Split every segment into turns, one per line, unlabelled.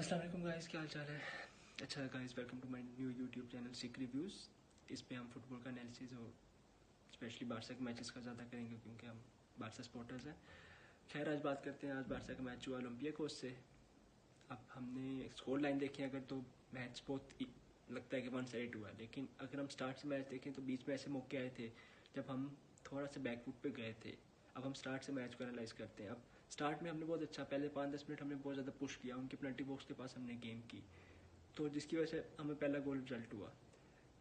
अस्सलाम वालेकुम गाइस, क्या हाल चाल है। अच्छा guys, welcome to my new YouTube channel sick reviews. इस पे हम फुटबॉल का एनालिसिस और स्पेशली बारसा के मैचेस का ज़्यादा करेंगे क्योंकि हम बारसा सपोर्टर्स हैं। खैर, आज बात करते हैं। आज बारसा का मैच हुआ ओलंपियाकोस से। अब हमने स्कोर लाइन देखी अगर तो मैच बहुत लगता है कि वन साइड हुआ, लेकिन अगर हम स्टार्ट से मैच देखें तो बीच में ऐसे मौके आए थे जब हम थोड़ा सा बैकफुट पे गए थे। अब हम स्टार्ट से मैच को एनालाइज करते हैं। अब स्टार्ट में हमने बहुत अच्छा, पहले 5-10 मिनट हमने बहुत ज़्यादा पुश किया, उनके पेनल्टी बॉक्स के पास हमने गेम की, तो जिसकी वजह से हमें पहला गोल रिजल्ट हुआ।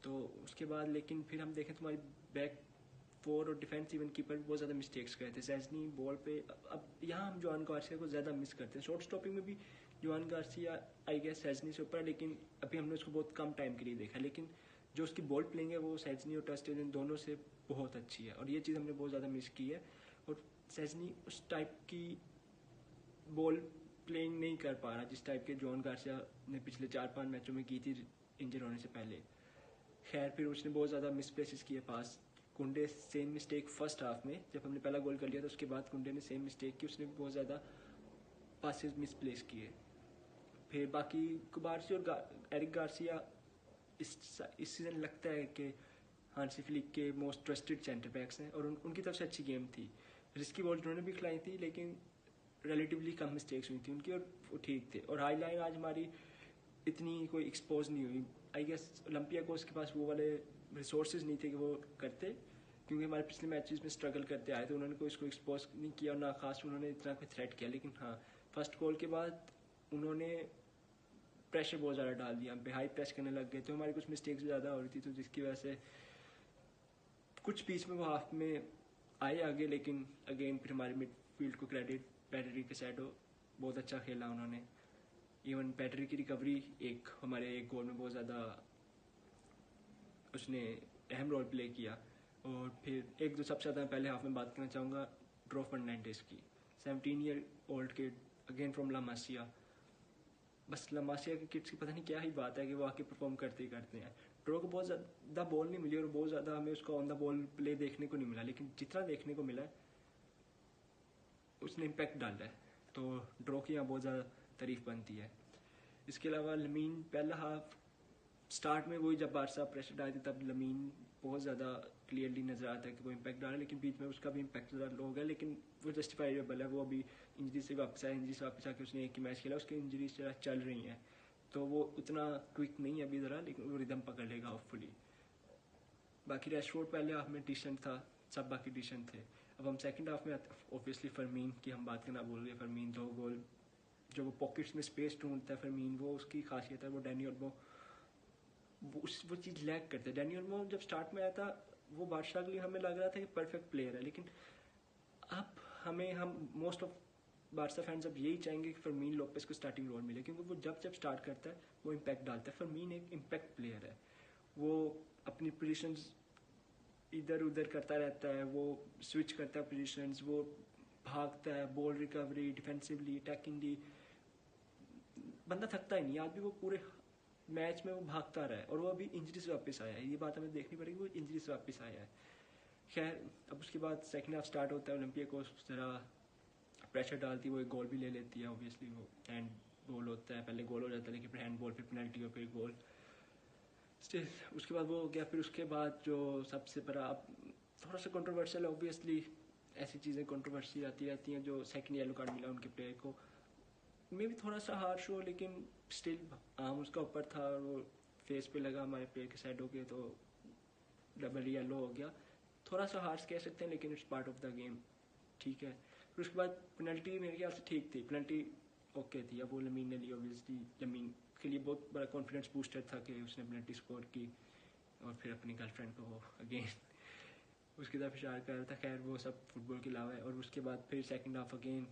तो उसके बाद लेकिन फिर हम देखें तुम्हारी बैक फोर और डिफेंस इवन कीपर भी बहुत ज़्यादा मिस्टेक्स करे थे। सेजनी बॉल पे, अब यहाँ हम जोआन गार्सिया को ज़्यादा मिस करते हैं। शॉर्ट स्टॉपिंग में भी जोआन गार्सिया आई गेस सेजनी से ऊपर, लेकिन अभी हमने उसको बहुत कम टाइम के लिए देखा। लेकिन जो उसकी बॉल प्लेइंग है वो सेजनी और टर्स्टेजन दोनों से बहुत अच्छी है, और ये चीज़ हमने बहुत ज़्यादा मिस की है। और सेजनी उस टाइप की बॉल प्लेइंग नहीं कर पा रहा जिस टाइप के जोआन गार्सिया ने पिछले 4-5 मैचों में की थी इंजर होने से पहले। खैर, फिर उसने बहुत ज़्यादा मिस प्लेसेस किए पास। कुंडे सेम मिस्टेक फर्स्ट हाफ में, जब हमने पहला गोल कर लिया तो उसके बाद कुंडे ने सेम मिस्टेक की, उसने बहुत ज़्यादा पासेस मिस प्लेस किए। फिर बाकी कुबारसी और एरिक गार्सिया इस सीज़न लगता है कि हांसी फ्लिक के मोस्ट ट्रस्टेड सेंटर बैक्स हैं, और उनकी तरफ से अच्छी गेम थी। रिस्की बॉल उन्होंने भी खिलाई थी, लेकिन रिलेटिवली कम मिस्टेक्स हुई थी उनकी और वो ठीक थे। और हाई लाइन आज हमारी इतनी कोई एक्सपोज नहीं हुई। आई गेस ओलंपियाकोस के पास वो वाले रिसोर्सेज नहीं थे कि वो करते, क्योंकि हमारे पिछले मैचेस में स्ट्रगल करते आए थे। उन्होंने कोई इसको एक्सपोज नहीं किया और ना खास उन्होंने इतना कोई थ्रेट किया। लेकिन हाँ, फर्स्ट गोल के बाद उन्होंने प्रेशर बहुत ज़्यादा डाल दिया, हम पे हाई प्रेस करने लग गए, तो हमारी कुछ मिस्टेक्स ज़्यादा हो रही थी, तो जिसकी वजह से कुछ बीच में वो हाफ में आए आगे। लेकिन अगेन फिर हमारे मिडफील्ड को क्रेडिट, पेडरी के सैडो बहुत अच्छा खेला उन्होंने। इवन पेडरी की रिकवरी हमारे एक गोल में बहुत ज़्यादा उसने अहम रोल प्ले किया। और फिर एक दो सबसे ज़्यादा पहले हाफ में बात करना चाहूँगा ड्रो फर्नांडिस की। 17 year old kid again from La Masia. बस ला मासिया के किड्स की पता नहीं क्या ही बात है कि वो आके परफॉर्म करते ही करते हैं। ड्रो को बहुत ज़्यादा बॉल नहीं मिली और बहुत ज़्यादा हमें उसका ऑन द बॉल प्ले देखने को नहीं मिला, लेकिन जितना देखने को मिला उसने इम्पैक्ट डाला है, तो ड्रो की यहाँ बहुत ज़्यादा तारीफ बनती है। इसके अलावा लमीन पहला हाफ स्टार्ट में वही जब बारसा प्रेशर डालती तब लमीन बहुत ज़्यादा क्लियरली नजर आता है कि वो इम्पैक्ट डाला, लेकिन बीच में उसका भी इम्पैक्ट ज़्यादा लो हो गया। लेकिन वो जस्टिफाइबल है, वो अभी इंजरी से वापस आया, इंजरी से वापस आके उसने एक ही मैच खेला, उसकी इंजरी चल रही हैं, तो वो उतना क्विक नहीं है अभी ज़रा, लेकिन वो रिदम पकड़ लेगा होपफुली। बाकी रैशफोर्ड पहले हाफ में डिसेंट था, सब बाकी डिसेंट थे। अब हम सेकंड हाफ में ऑब्वियसली फरमीन की हम बात करना भूल गए। फरमीन 2 गोल, जो वो पॉकेट्स में स्पेस ढूंढता है फरमीन, वो उसकी खासियत है। वो डैनी ओल्मो वो चीज़ लैक करता है। डैनी ओल्मो जब स्टार्ट में आया था वो बादशाह के लिए हमें लग रहा था कि परफेक्ट प्लेयर है, लेकिन अब हम मोस्ट ऑफ बारसा फैंस अब यही चाहेंगे कि फरमीन लोपेस को स्टार्टिंग रोल मिले, क्योंकि वो जब जब स्टार्ट करता है वो इम्पैक्ट डालता है। फरमीन एक इम्पैक्ट प्लेयर है, वो अपनी पोजीशंस इधर उधर करता रहता है, वो स्विच करता है पोजीशंस, वो भागता है, बॉल रिकवरी, डिफेंसिवली, अटैकिंगली, बंदा थकता ही नहीं। आज भी वो पूरे मैच में वो भागता रहा है, और वो अभी इंजरी से वापस आया है, ये बात हमें देखनी पड़ेगी, वो इंजरी से वापस आया है। खैर, अब उसके बाद सेकंड हाफ स्टार्ट होता है, ओलंपियाकोस जरा प्रेशर डालती है, वो एक गोल भी ले लेती है। ऑब्वियसली वो हैंड गोल होता है, पहले गोल हो जाता है, लेकिन फिर हैंड बॉल, फिर पेनल्टी और फिर गोल। स्टिल उसके बाद वो हो गया। फिर उसके बाद जो सबसे बड़ा थोड़ा सा कंट्रोवर्शियल, ऑब्वियसली ऐसी चीज़ें कंट्रोवर्सी आती रहती हैं, जो सेकंड येलो कार्ड मिला उनके प्लेयर को, मे भी थोड़ा सा हार्श हो, लेकिन स्टिल आर्म उसका ऊपर था और वो फेस पे लगा हमारे प्लेयर के साइड हो गए, तो डबल येलो हो गया। थोड़ा सा हार्श कह सकते हैं, लेकिन it's part of the game, ठीक है। फिर उसके बाद पेनल्टी मेरे ख्याल से ठीक थी, पेनल्टी ओके थी। अब वो लमीन ने ली, ऑब्वियसली लमीन के लिए बहुत बड़ा कॉन्फिडेंस बूस्टर था कि उसने पेनल्टी स्कोर की और फिर अपनी गर्लफ्रेंड को अगेन उसकी तरफ इशारा कर रहा था। खैर, वो सब फुटबॉल के अलावा है। और उसके बाद फिर सेकंड हाफ अगेन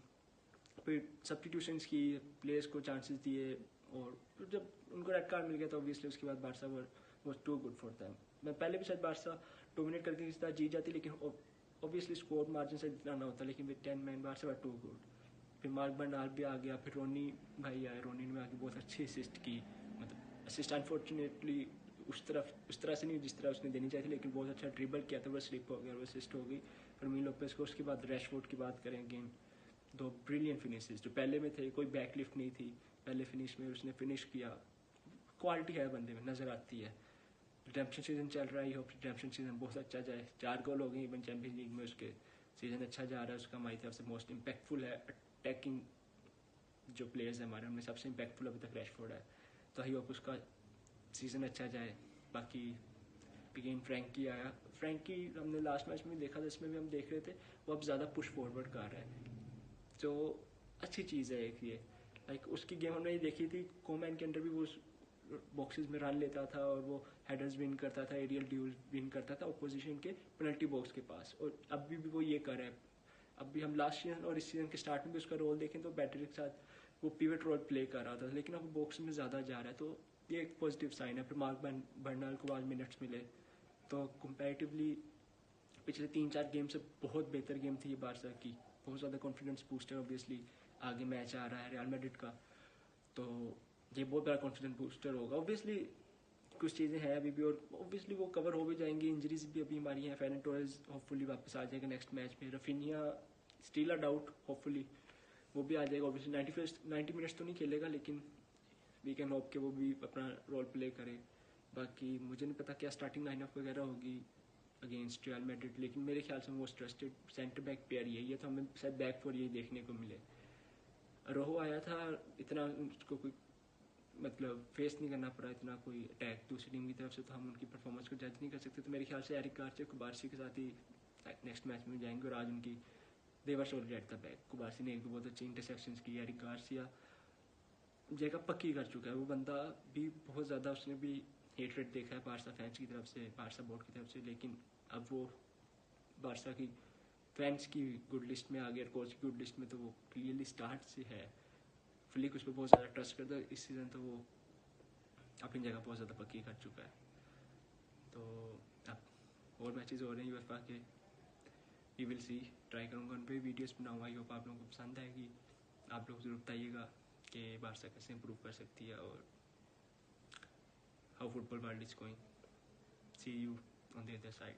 फिर सब्स्टिट्यूशंस की, प्लेयर्स को चांसेस दिए, और जब उनको रेड कार्ड मिल गया तो ऑब्वियसली उसके बाद Barca was too good for them. मैं पहले भी शायद बारसा डोमिनेट करके किसी तरह जीत जाती, लेकिन ऑब्वियसली स्कोर मार्जिन से जितना ना होता, लेकिन with 10 men Barca were too good. फिर मार्क बर्नाल भी आ गया, फिर रोनी भाई आए, रोनी ने आके बहुत अच्छी असिस्ट की। मतलब असिस्ट अनफॉर्चुनेटली उस तरह से नहीं जिस तरह उसने देनी चाहिए थी, लेकिन बहुत अच्छा ड्रिबल किया था, वो स्लिप हो गया, वो असिस्ट हो गई फर्मीन लोपेस को। उसके बाद रैशफोर्ड की बात करें अगेन, दो ब्रिलियंट फिनिशेस जो पहले में थे, कोई बैक लिफ्ट नहीं थी पहले फिनिश में, उसने फिनिश किया, क्वालिटी है बंदे में, नज़र आती है। रिडेम्पशन सीजन चल रहा है, होप रिडेम्पशन सीजन बहुत अच्छा जाए, 4 गोल हो गए इवन चैंपियंस लीग में उसके, सीजन अच्छा जा रहा है उसका, हमारी तरफ से मोस्ट इम्पैक्टफुल है अटैकिंग जो प्लेयर्स हैं हमारे, उनमें सबसे इम्पैक्टफुल अभी तक रैशफोर्ड है, तो आई होप उसका सीजन अच्छा जाए। बाकी अगेन फ्रैंकी आया, फ्रैंकी हमने लास्ट मैच में देखा था, इसमें भी हम देख रहे थे वो अब ज़्यादा पुश फॉरवर्ड कर रहा है, जो अच्छी चीज़ है एक ये। लाइक उसकी गेम हमने ये देखी थी, कोमैन के अंदर भी वो बॉक्सेस में रन लेता था और वो हेडर्स विन करता था, एरियल ड्यूल विन करता था अपोजिशन के पेनल्टी बॉक्स के पास, और अभी भी वो ये कर रहा है। अब भी हम लास्ट सीजन और इस सीजन के स्टार्ट में भी उसका रोल देखें तो बैटरी के साथ वो पिवट रोल प्ले कर रहा था, लेकिन अब बॉक्स में ज़्यादा जा रहा है, तो ये एक पॉजिटिव साइन है। फिर मार्क बर्नाल को आज मिनट्स मिले, तो कंपैरेटिवली पिछले 3-4 गेम से बहुत बेहतर गेम थी ये बारसा की, बहुत ज़्यादा कॉन्फिडेंस बूस्टर, ऑब्वियसली आगे मैच आ रहा है रियल मैड्रिड का, तो ये बहुत बड़ा कॉन्फिडेंस बूस्टर होगा। ऑब्वियसली कुछ चीज़ें हैं अभी भी, और ऑब्वियसली वो कवर हो भी जाएंगी, इंजरीज भी अभी हमारी हैं, फेरन टोरेस होपफुली वापस आ जाएगा नेक्स्ट मैच में, Raphinha still a doubt, hopefully वो भी आ जाएगा। ऑब्वियसली 90 मिनट्स तो नहीं खेलेगा, लेकिन वी कैन होप कि वो भी अपना रोल प्ले करे। बाकी मुझे नहीं पता क्या स्टार्टिंग लाइनअप वगैरह होगी अगेंस्ट रियल मैड्रिड, लेकिन मेरे ख्याल से most trusted centre back pair यही है, तो हमें शायद बैक फोर यही देखने को मिले। रोहो आया था, इतना उसको कोई मतलब फेस नहीं करना पड़ा इतना कोई अटैक दूसरी टीम की तरफ से, तो हम उनकी परफॉर्मेंस को जज नहीं कर सकते, तो मेरे ख्याल से एरिक गार्सिया कुबारसी के साथ ही नेक्स्ट मैच में जाएंगे, और आज उनकी देवर sold at the back, Cubarsi ने एक दो बहुत अच्छी इंटरसेप्शंस की, एरिक गार्सिया जगह पक्की कर चुका है वो बंदा भी, बहुत ज़्यादा उसने भी हेट रेट देखा है बारसा फैंस की तरफ से, बारसा बोर्ड की तरफ से, लेकिन अब वो बारसा की फैंस की गुड लिस्ट में आ गया, कोच की गुड लिस्ट में, तो वो क्लियरली स्टार्ट से है। फ्लिक उस पर बहुत ज़्यादा ट्रस्ट करता है इस सीज़न, तो वो अपनी जगह बहुत ज़्यादा पक्की कर चुका है। तो अब और मैचेस हो रहे हैं यूएफए के, वी विल सी, ट्राई करूँगा उन पर वीडियोस बनाऊँगा, आई होप आप लोगों को पसंद आएगी। आप लोग ज़रूर बताइएगा कि बारसा कैसे इंप्रूव कर सकती है, और how football world is going. See you on the other side.